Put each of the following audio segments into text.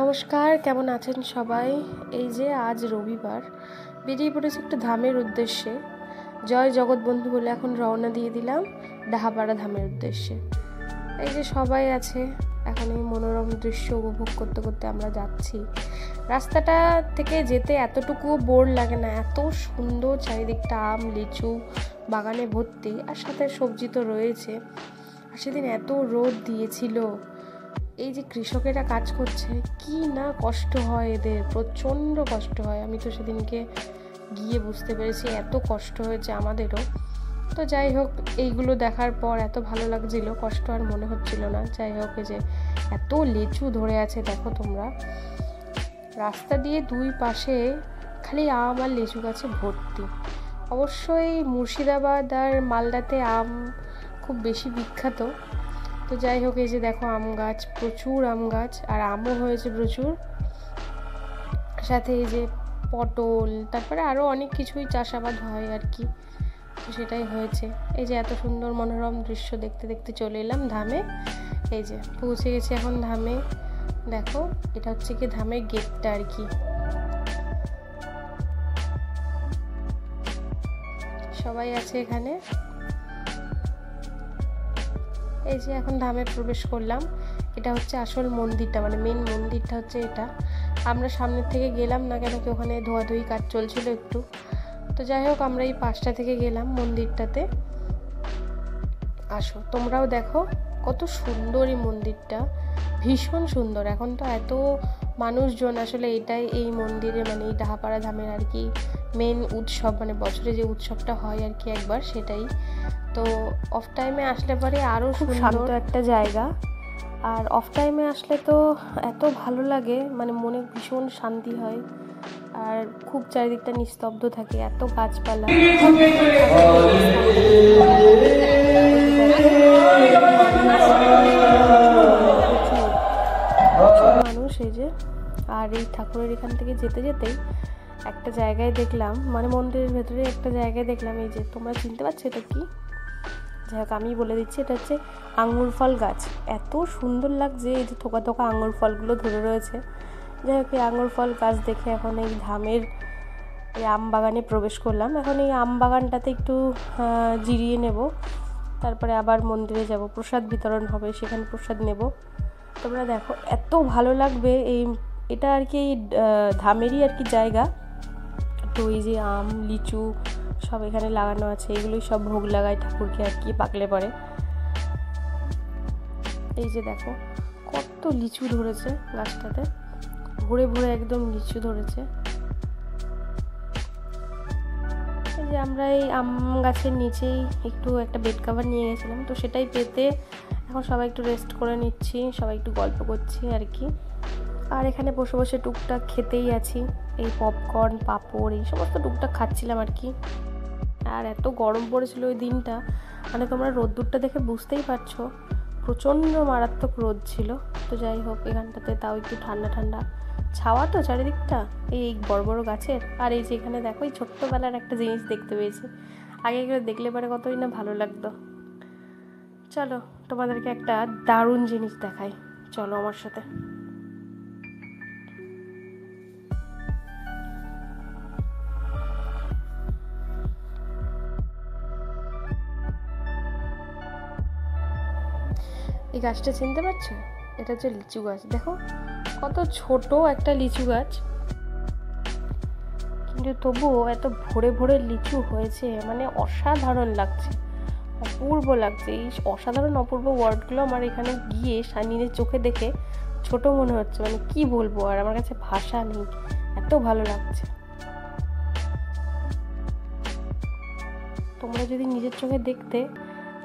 নমস্কার, কেমন আছেন সবাই? এই যে আজ রবিবার, বেরিয়ে পড়েছি একটু ধামের উদ্দেশ্যে। জয় জগৎবন্ধু বলে এখন রওনা দিয়ে দিলাম ডাহাপাড়া ধামের উদ্দেশ্যে। এই যে সবাই আছে, এখন এই মনোরম দৃশ্য উপভোগ করতে করতে আমরা যাচ্ছি। রাস্তাটা থেকে যেতে এতটুকুও বোর লাগে না, এত সুন্দর চারিদিকটা আম লিচু বাগানে ভর্তি, আর সাথে সবজি তো রয়েছে। আর সেদিন এত রোদ দিয়েছিল, এই যে কৃষকেরা কাজ করছে, কি না কষ্ট হয় এদের, প্রচণ্ড কষ্ট হয়। আমি তো সেদিনকে গিয়ে বুঝতে পেরেছি এত কষ্ট হয়েছে আমাদেরও। তো যাই হোক, এইগুলো দেখার পর এত ভালো লাগছিল, কষ্ট আর মনে হচ্ছিল না। যাই হোক, এই যে এত লিচু ধরে আছে দেখো তোমরা, রাস্তা দিয়ে দুই পাশে খালি আম আর লিচু গাছে ভর্তি। অবশ্যই মুর্শিদাবাদ আর মালদাতে আম খুব বেশি বিখ্যাত। তো যাই হোক, এই যে দেখো আম গাছ, প্রচুর আম গাছ, আর আমও হয়েছে প্রচুর। সাথে এই যে পটল, তারপরে আরও অনেক কিছুই চাষাবাদ হয় আর কি, তো সেটাই হয়েছে। এই যে এত সুন্দর মনোরম দৃশ্য দেখতে দেখতে চলে এলাম ধামে। এই যে পৌঁছে গেছি এখন ধামে। দেখো, এটা হচ্ছে কি ধামের গেটটা আর কি। সবাই আছে এখানে। এই যে এখন ধামে প্রবেশ করলাম। এটা হচ্ছে আসল মন্দিরটা, মানে মেন মন্দিরটা হচ্ছে এটা। আমরা সামনের থেকে গেলাম না, কেন কি ওখানে ধোয়াধুয়ি কাজ চলছিল একটু। তো যাই হোক, আমরা এই পাশটা থেকে গেলাম মন্দিরটাতে। আসো তোমরাও দেখো, কত সুন্দর এই মন্দিরটা, ভীষণ সুন্দর। এখন তো এত মানুষজন, আসলে এটাই এই মন্দিরে, মানে এই ডাহাপাড়া ধামের আর কি মেন উৎসব, মানে বছরে যে উৎসবটা হয় আর কি একবার, সেটাই। তো অফ টাইমে আসলে পরে আরও সুন্দর একটা জায়গা। আর অফ টাইমে আসলে তো এত ভালো লাগে, মানে মনে ভীষণ শান্তি হয়। আর খুব চারিদিকটা নিস্তব্ধ থাকে, এত গাছপালা, মানুষ এই যে। আর এই ঠাকুরের এখান থেকে যেতে যেতেই একটা জায়গায় দেখলাম, মানে মন্দিরের ভেতরে একটা জায়গায় দেখলাম, এই যে তোমরা চিনতে পারছো এটা কি? যাই হোক, আমি বলে দিচ্ছি, এটা হচ্ছে আঙুর ফল গাছ। এত সুন্দর লাগছে, এই যে থোকা থোকা আঙুর ফলগুলো ধরে রয়েছে। যাই হোক, এই আঙুর ফল গাছ দেখে এখন এই ধামের এই আম বাগানে প্রবেশ করলাম। এখন এই আম বাগানটাতে একটু জিরিয়ে নেব, তারপরে আবার মন্দিরে যাব, প্রসাদ বিতরণ হবে, সেখানে প্রসাদ নেব। তোমরা দেখো, এত ভালো লাগবে। এটা আর কি ধামেরই আর কি জায়গা। তো এই যে আম লিচু সব এখানে লাগানো আছে, এগুলোই সব ভোগ লাগায় ঠাকুরকে আর কি পাকলে পরে। এই যে দেখো, কত লিচু ধরেছে গাছটাতে, ভরে ভরে একদম লিচু ধরেছে। এই যে আমরা এই আম গাছের নিচেই একটু একটা বেড কভার নিয়ে গেছিলাম, তো সেটাই পেতে এখন সবাই একটু রেস্ট করে নিচ্ছি, সবাই একটু গল্প করছি আর কি। আর এখানে বসে বসে টুকটাক খেতেই আছি, এই পপকর্ন পাঁপড় এই সমস্ত টুকটাক খাচ্ছিলাম আর কি। আর এত গরম পড়েছিল ওই দিনটা, মানে তোমরা রোদ্দুরটা দেখে বুঝতেই পারছো, প্রচণ্ড মারাত্মক রোদ ছিল। তো যাই হোক, এখানটাতে তাও একটু ঠান্ডা ঠান্ডা ছাওয়া, তো চারিদিকটা এই বড় বড় গাছের। আর এই যে এখানে দেখো, এই ছোট্টবেলার একটা জিনিস দেখতে পেয়েছি, আগে এগুলো দেখলে পরে কতই না ভালো লাগতো। চলো তোমাদেরকে একটা দারুণ জিনিস দেখাই, চলো আমার সাথে। এই গাছটা চিনতে পারছো? এটা হচ্ছে লিচু গাছ। দেখো কত ছোট একটা লিচু গাছ, কিন্তু তবুও এত ভরে ভরে লিচু হয়েছে, মানে অসাধারণ লাগছে, অপূর্ব লাগছে। এই অসাধারণ অপূর্ব ওয়ার্ডগুলো আমার এখানে গিয়ে নিজের চোখে দেখে ছোট মনে হচ্ছে, মানে কি বলবো, আর আমার কাছে ভাষা নেই, এত ভালো লাগছে। তোমরা যদি নিজের চোখে দেখতে,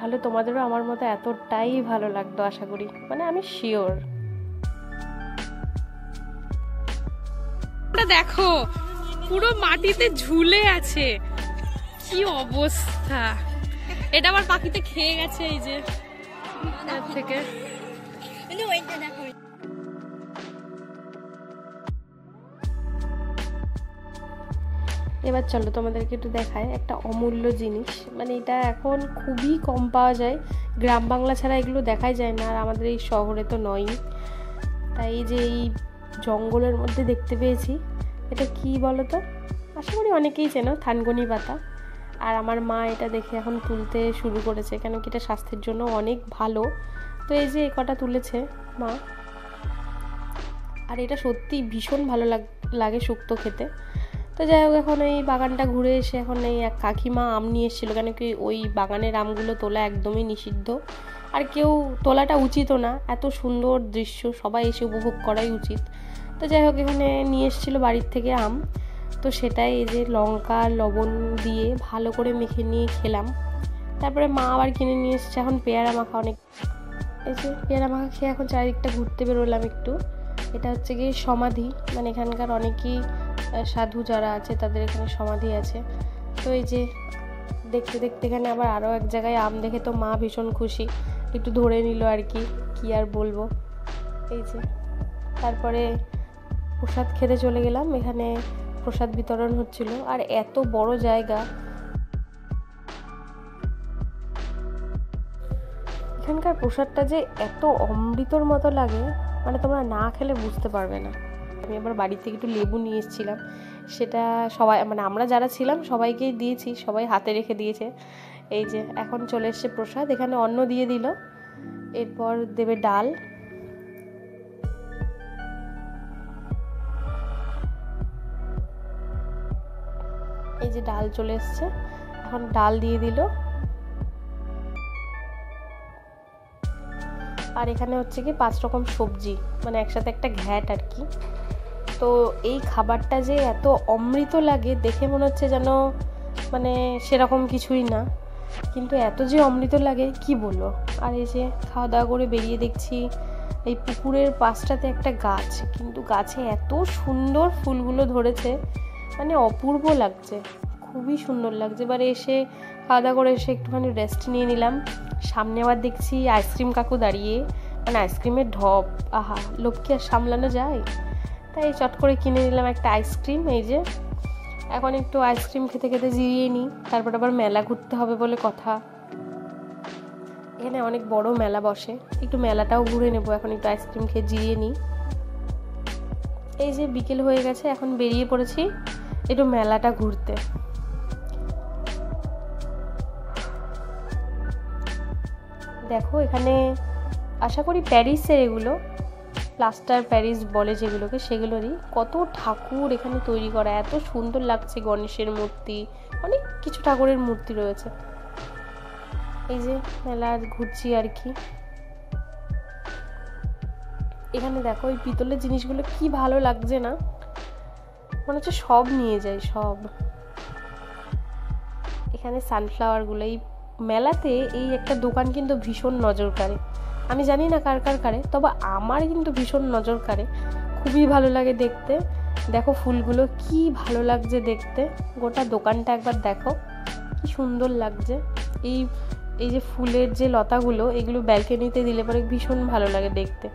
তাহলে তোমাদেরও আমার মতো এতটাই ভালো লাগতো আশা করি, মানে আমি শিওর। দেখো, পুরো মাটিতে ঝুলে আছে, কি অবস্থা। এটা আবার পাখিতে খেয়ে গেছে, এই যে থেকে। এবার চলো তোমাদেরকে একটু দেখায় একটা অমূল্য জিনিস, মানে এটা এখন খুবই কম পাওয়া যায়, গ্রাম বাংলা ছাড়া এগুলো দেখাই যায় না, আর আমাদের এই শহরে তো নয়ই। তাই এই যে এই জঙ্গলের মধ্যে দেখতে পেয়েছি। এটা কি বলো তো? আশা করি অনেকেই চেনো, থানকুনি পাতা। আর আমার মা এটা দেখে এখন তুলতে শুরু করেছে, কেন কি এটা স্বাস্থ্যের জন্য অনেক ভালো। তো এই যে কটা তুলেছে মা। আর এটা সত্যি ভীষণ ভালো লাগে শুক্তো খেতে। তো যাই হোক, এখন এই বাগানটা ঘুরে এসে এখন এই এক কাকিমা আম নিয়ে এসেছিলো, কেন কি ওই বাগানের আমগুলো তোলা একদমই নিষিদ্ধ, আর কেউ তোলাটা উচিতও না। এত সুন্দর দৃশ্য, সবাই এসে উপভোগ করাই উচিত। তো যাই হোক, এখানে নিয়ে এসেছিলো বাড়ির থেকে আম। তো সেটাই এই যে লঙ্কা লবণ দিয়ে ভালো করে মেখে নিয়ে খেলাম। তারপরে মা আবার কিনে নিয়ে এসেছে এখন পেয়ারা মাখা। অনেক এই যে পেয়ারা মাখা খেয়ে এখন চারিদিকটা ঘুরতে বেরোলাম একটু। এটা হচ্ছে গিয়ে সমাধি, মানে এখানকার অনেকেই সাধু যারা আছে তাদের এখানে সমাধি আছে। তো এই যে দেখতে দেখতে এখানে আবার আরও এক জায়গায় আম দেখে তো মা ভীষণ খুশি, একটু ধরে নিল আর কি আর বলবো। এই যে তারপরে প্রসাদ খেতে চলে গেলাম। এখানে প্রসাদ বিতরণ হচ্ছিল, আর এত বড় জায়গা, এখানকার প্রসাদটা যে এত অমৃতর মতো লাগে, মানে তোমরা না খেলে বুঝতে পারবে না। আমি আবার বাড়ি থেকে একটু লেবু নিয়ে এসেছিলাম, সেটা সবাই মানে আমরা যারা ছিলাম সবাইকেই দিয়েছি, সবাই হাতে রেখে দিয়েছে। এই যে এখন চলে এসছে প্রসাদ, এখানে অন্ন দিয়ে দিল, এরপর দেবে ডাল। এই যে ডাল চলে এসছে, এখন ডাল দিয়ে দিল। আর এখানে হচ্ছে কি 5 রকম সবজি, মানে একসাথে একটা ঘ্যাট আর কি। তো এই খাবারটা যে এত অমৃত লাগে, দেখে মনে হচ্ছে যেন মানে সেরকম কিছুই না, কিন্তু এত যে অমৃত লাগে কি বলবো। আর এই যে খাওয়া দাওয়া করে বেরিয়ে দেখছি এই পুকুরের পাশটাতে একটা গাছ, কিন্তু গাছে এত সুন্দর ফুলগুলো ধরেছে, মানে অপূর্ব লাগছে, খুবই সুন্দর লাগছে। এবারে এসে খাওয়া দাওয়া করে এসে একটুখানি রেস্ট নিয়ে নিলাম। সামনে আবার দেখছি আইসক্রিম কাকু দাঁড়িয়ে, মানে আইসক্রিমের ঢপ, আহা, লোক কি আর সামলানো যায়। তাই চট করে কিনে নিলাম একটা আইসক্রিম। এই যে এখন একটু আইসক্রিম খেতে খেতে জিরিয়ে নিই, তারপর আবার মেলা ঘুরতে হবে বলে কথা। এখানে অনেক বড় মেলা বসে, একটু মেলাটাও ঘুরে নেবো, এখন একটু আইসক্রিম খেয়ে জিরিয়ে নিই। এই যে বিকেল হয়ে গেছে, এখন বেরিয়ে পড়েছি একটু মেলাটা ঘুরতে। দেখো এখানে আশা করি প্যারিসের, এগুলো প্লাস্টার প্যারিস বলে যেগুলোকে, সেগুলোরই কত ঠাকুর এখানে তৈরি করা, এত সুন্দর লাগছে। গণেশের মূর্তি, অনেক কিছু ঠাকুরের মূর্তি রয়েছে। এই যে মেলা ঘুরছি আর কি। এখানে দেখো এই পিতলের জিনিসগুলো কি ভালো লাগছে না, মনে হচ্ছে সব নিয়ে যাই সব। এখানে সানফ্লাওয়ার গুলো, এই মেলাতে এই একটা দোকান কিন্তু ভীষণ নজর কাড়ে। আমি জানি না কার কার কাড়ে, তবে আমার কিন্তু ভীষণ নজর কাড়ে, খুবই ভালো লাগে দেখতে। দেখো ফুলগুলো কি ভালো লাগছে দেখতে, গোটা দোকানটা একবার দেখো কি সুন্দর লাগছে। এই যে ফুলের যে লতাগুলো, এগুলো ব্যালকনিতে দিলে পরে ভীষণ ভালো লাগে দেখতে।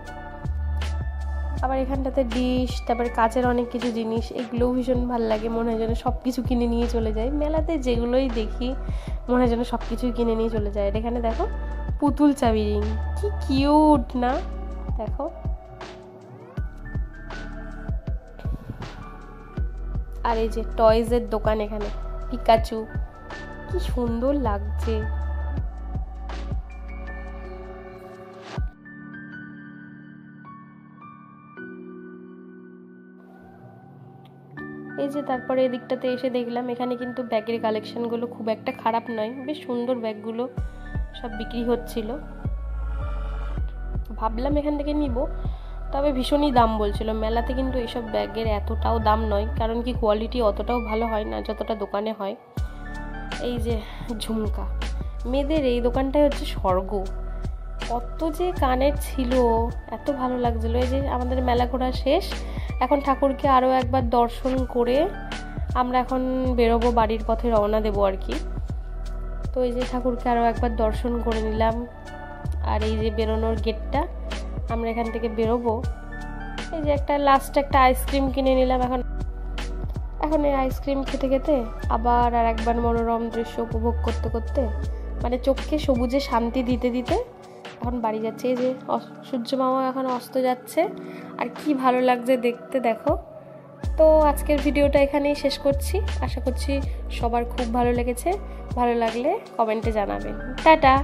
আবার এখানটাতে ডিশ, তারপরে কাচের অনেক কিছু জিনিস, এগুলোও ভীষণ ভালো লাগে, মনে হয় যেন সব কিছু কিনে নিয়ে চলে যায়। মেলাতে যেগুলোই দেখি মনে হয় যেন সব কিছুই কিনে নিয়ে চলে যায়। এখানে দেখো পুতুল চাবি রিং, কি কিউট না, দেখো। আর এই যে টয়েজের দোকান, এখানে পিকাচু, কি সুন্দর লাগছে। এই যে তারপরে এদিকটাতে এসে দেখলাম এখানে কিন্তু ব্যাগের কালেকশনগুলো খুব একটা খারাপ নয়, বেশ সুন্দর ব্যাগগুলো সব বিক্রি হচ্ছিল। ভাবলাম এখান থেকে নিব, তবে ভীষণই দাম বলছিল মেলাতে, কিন্তু এইসব ব্যাগের এতটাও দাম নয়, কারণ কি কোয়ালিটি অতটাও ভালো হয় না যতটা দোকানে হয়। এই যে ঝুমকা, মেয়েদের এই দোকানটাই হচ্ছে স্বর্গ, কত যে কানের ছিল, এত ভালো লাগছিলো। এই যে আমাদের মেলা ঘোরা শেষ, এখন ঠাকুরকে আরও একবার দর্শন করে আমরা এখন বেরোবো, বাড়ির পথে রওনা দেবো আর কি। তো এই যে ঠাকুরকে আরও একবার দর্শন করে নিলাম, আর এই যে বেরোনোর গেটটা, আমরা এখান থেকে বেরোবো। এই যে একটা লাস্ট একটা আইসক্রিম কিনে নিলাম। এখন এই আইসক্রিম খেতে খেতে আবার আর একবার মনোরম দৃশ্য উপভোগ করতে করতে, মানে চোখকে সবুজে শান্তি দিতে দিতে এখন বাড়ি যাচ্ছে। এই যে সূর্য মামা এখন অস্ত যাচ্ছে, আর কি ভালো লাগছে দেখতে দেখো। তো আজকের ভিডিওটা এখানেই শেষ করছি। আশা করছি সবার খুব ভালো লেগেছে। ভালো লাগলে কমেন্টে জানাবেন। টাটা।